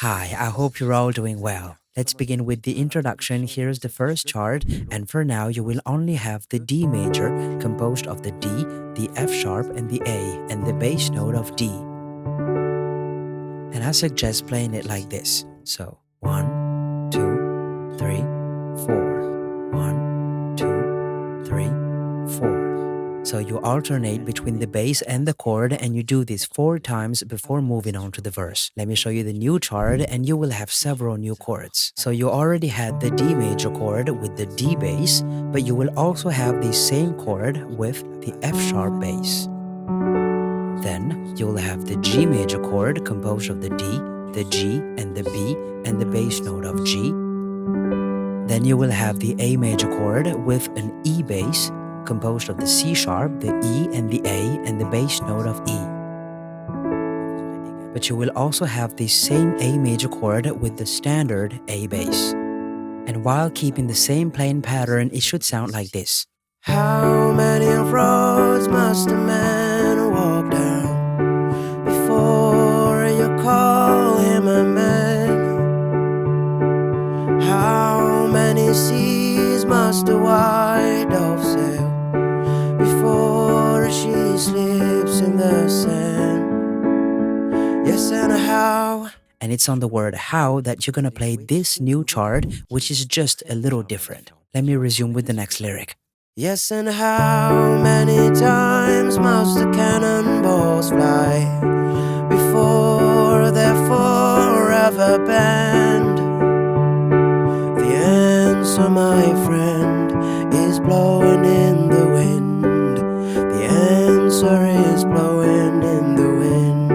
Hi, I hope you're all doing well. Let's begin with the introduction. Here's the first chart, and for now you will only have the D major composed of the D, the F sharp, and the A, and the bass note of D. And I suggest playing it like this. So 1, 2, 3, 4. 1, 2, 3, 4. So you alternate between the bass and the chord, and you do this 4 times before moving on to the verse. Let me show you the new chart, and you will have several new chords. So you already had the D major chord with the D bass, but you will also have the same chord with the F sharp bass. Then you'll have the G major chord composed of the D, the G, and the B, and the bass note of G. Then you will have the A major chord with an E bass composed of the C sharp, the E, and the A, and the bass note of E. But you will also have the same A major chord with the standard A bass. And while keeping the same playing pattern, it should sound like this. How many roads must a man walk down before you call him a man? How many seas must a white dove sail before she sleeps in the sand? Yes, and how? And it's on the word how that you're gonna play this new chart, which is just a little different. Let me resume with the next lyric. Yes, and how many times must the cannonballs fly before they're forever banned? The answer, my friend, is blowing in the wind. The answer is blowing in the wind.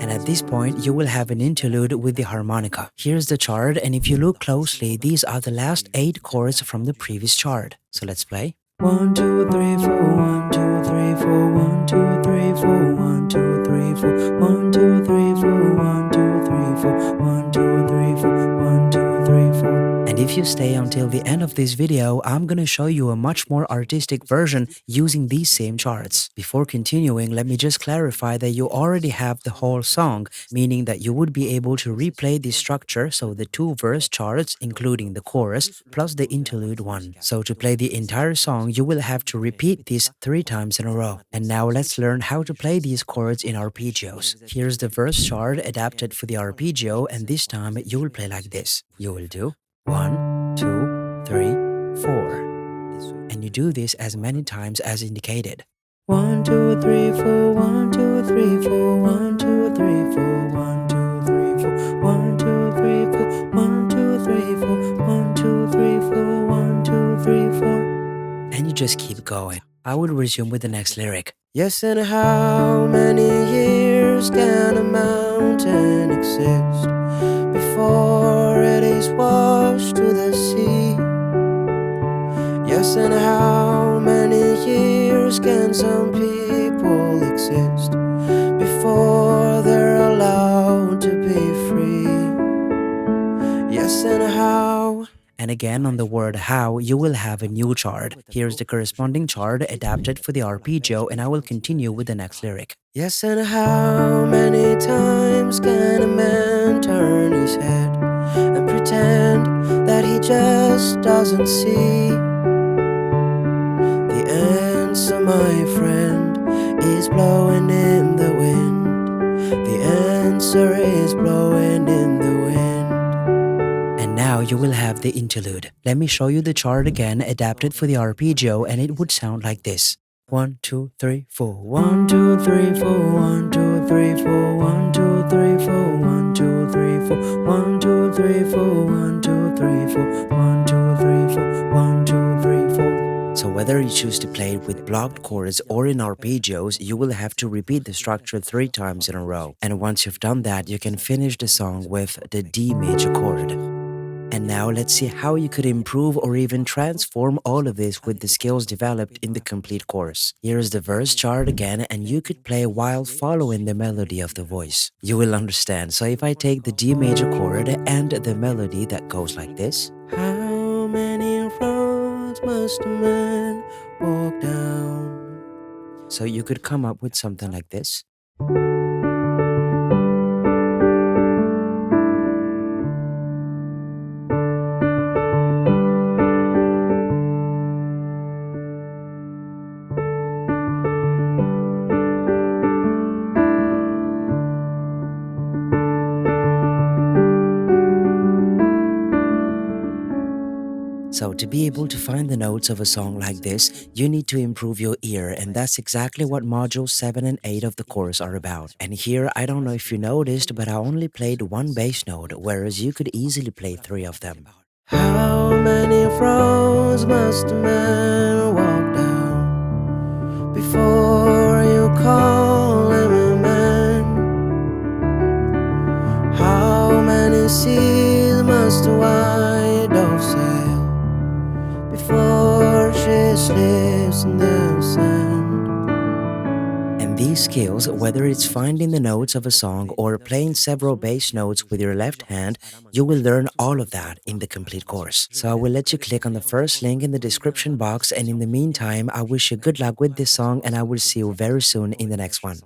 And at this point, you will have an interlude with the harmonica. Here's the chart, and if you look closely, these are the last 8 chords from the previous chart. So let's play. 1, 2, 3, 4, 1, 2, 3, 4, 1, 2, 3, 4, 1, 2, 3, 4, 1, 2, 3, 4, 1, 2, 3, 4, 1, 2, 3, 4, 1, 2, 3, 4. And if you stay until the end of this video, I'm gonna show you a much more artistic version using these same charts. Before continuing, let me just clarify that you already have the whole song, meaning that you would be able to replay the structure, so the 2 verse charts, including the chorus, plus the interlude one. So to play the entire song, you will have to repeat this 3 times in a row. And now let's learn how to play these chords in arpeggios. Here's the verse chart adapted for the arpeggio, and this time you will play like this. You will do 1, 2, 3, 4. And you do this as many times as indicated. 1, 2, 3, 4, 1, 2, 3, 4, 1, 2, 3, 4, 1, 2, 3, 4, 1, 2, 3, 4, 1, 2, 3, 4, 1, 2, 3, 4, 1, 2, 3, 4. And you just keep going. I will resume with the next lyric. Yes, and how many years can a mountain exist before it is washed to the sea? Yes, and how many years can some people exist before they're allowed to be free? Yes, and how? And again, on the word how, you will have a new chart. Here's the corresponding chart adapted for the arpeggio, and I will continue with the next lyric. Yes, and how many times can a man turn his head and pretend that he just doesn't see? The answer, my friend, is blowing in the wind. The answer is blowing in the wind. And now you will have the interlude. Let me show you the chart again adapted for the arpeggio, and it would sound like this. 1, 2, 3, 4. 1, 2, 3, 4, 1, 2, 3, 4, 1, 2, 3, 4, 1, 2, 3, 4, 1, 2, 3, 4, 1, 2, 3, 4, 1, 2, 3, 4, 1, 2, 3, 4. So whether you choose to play it with blocked chords or in arpeggios, you will have to repeat the structure 3 times in a row. And once you've done that, you can finish the song with the D major chord. And now let's see how you could improve or even transform all of this with the skills developed in the complete course. Here's the verse chart again, and you could play while following the melody of the voice. You will understand. So if I take the D major chord and the melody that goes like this. How many roads must a man walk down? So you could come up with something like this. So, to be able to find the notes of a song like this, you need to improve your ear, and that's exactly what modules 7 and 8 of the course are about. And here, I don't know if you noticed, but I only played one bass note, whereas you could easily play three of them. How many roads must a man walk down before you call him a man? How many seas must a white dove sail before she sleeps in the sand? And these skills, whether it's finding the notes of a song or playing several bass notes with your left hand, you will learn all of that in the complete course. So I will let you click on the first link in the description box, and in the meantime, I wish you good luck with this song, and I will see you very soon in the next one.